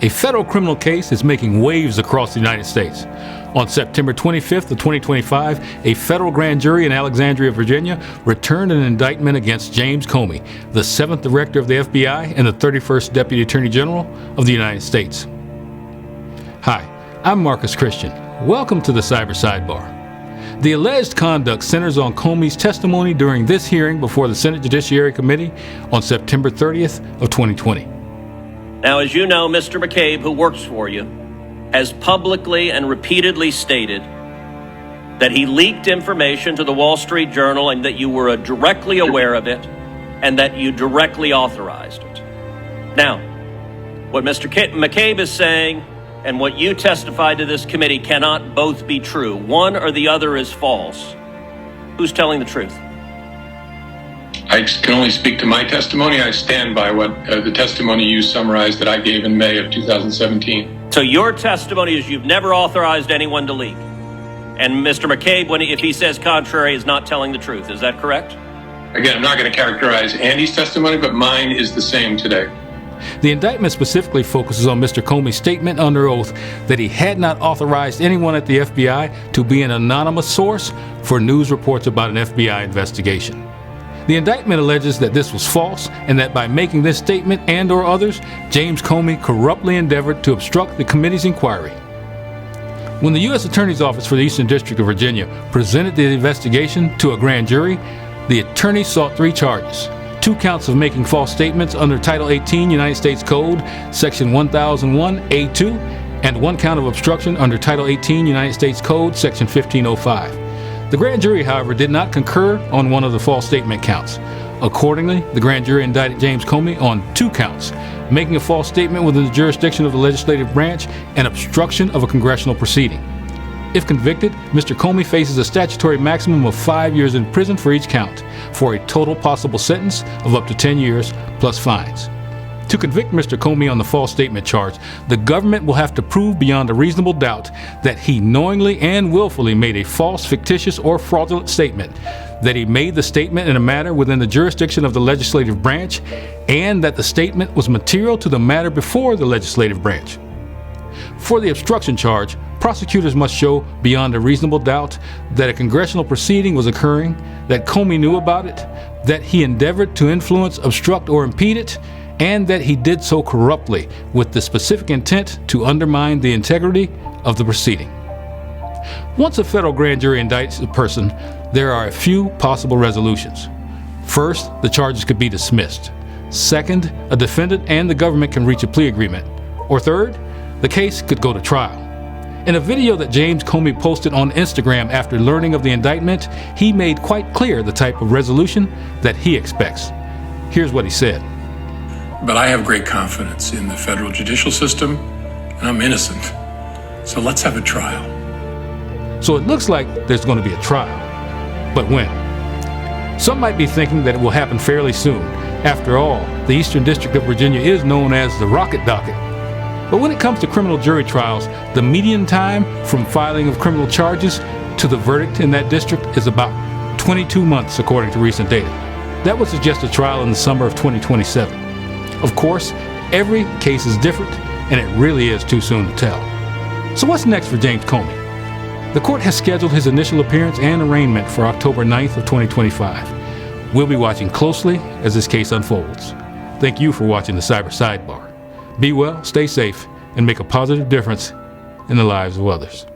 A federal criminal case is making waves across the United States. On September 25th of 2025, a federal grand jury in Alexandria, Virginia, returned an indictment against James Comey, the 7th Director of the FBI and the 31st Deputy Attorney General of the United States. Hi, I'm Marcus Christian. Welcome to the Cyber Sidebar. The alleged conduct centers on Comey's testimony during this hearing before the Senate Judiciary Committee on September 30th of 2020. Now, as you know, Mr. McCabe, who works for you, has publicly and repeatedly stated that he leaked information to the Wall Street Journal and that you were directly aware of it and that you directly authorized it. Now, what Mr. McCabe is saying and what you testified to this committee cannot both be true. One or the other is false. Who's telling the truth? I can only speak to my testimony. I stand by what the testimony you summarized that I gave in May of 2017. So your testimony is you've never authorized anyone to leak. And Mr. McCabe, if he says contrary, is not telling the truth. Is that correct? Again, I'm not going to characterize Andy's testimony, but mine is the same today. The indictment specifically focuses on Mr. Comey's statement under oath that he had not authorized anyone at the FBI to be an anonymous source for news reports about an FBI investigation. The indictment alleges that this was false and that by making this statement and or others, James Comey corruptly endeavored to obstruct the committee's inquiry. When the U.S. Attorney's Office for the Eastern District of Virginia presented the investigation to a grand jury, the attorney sought 3 charges. 2 counts of making false statements under Title 18 United States Code, Section 1001A2, and 1 count of obstruction under Title 18 United States Code, Section 1505. The grand jury, however, did not concur on one of the false statement counts. Accordingly, the grand jury indicted James Comey on 2 counts, making a false statement within the jurisdiction of the legislative branch and obstruction of a congressional proceeding. If convicted, Mr. Comey faces a statutory maximum of 5 years in prison for each count, for a total possible sentence of up to 10 years plus fines. To convict Mr. Comey on the false statement charge, the government will have to prove beyond a reasonable doubt that he knowingly and willfully made a false, fictitious, or fraudulent statement, that he made the statement in a matter within the jurisdiction of the legislative branch, and that the statement was material to the matter before the legislative branch. For the obstruction charge, prosecutors must show beyond a reasonable doubt that a congressional proceeding was occurring, that Comey knew about it, that he endeavored to influence, obstruct, or impede it, and that he did so corruptly with the specific intent to undermine the integrity of the proceeding. Once a federal grand jury indicts a person, there are a few possible resolutions. First, the charges could be dismissed. Second, a defendant and the government can reach a plea agreement. Or third, the case could go to trial. In a video that James Comey posted on Instagram after learning of the indictment, he made quite clear the type of resolution that he expects. Here's what he said. But I have great confidence in the federal judicial system, and I'm innocent. So let's have a trial. So it looks like there's going to be a trial. But when? Some might be thinking that it will happen fairly soon. After all, the Eastern District of Virginia is known as the Rocket Docket. But when it comes to criminal jury trials, the median time from filing of criminal charges to the verdict in that district is about 22 months, according to recent data. That would suggest a trial in the summer of 2027. Of course, every case is different, and it really is too soon to tell. So what's next for James Comey? The court has scheduled his initial appearance and arraignment for October 9th of 2025. We'll be watching closely as this case unfolds. Thank you for watching the Cyber Sidebar. Be well, stay safe, and make a positive difference in the lives of others.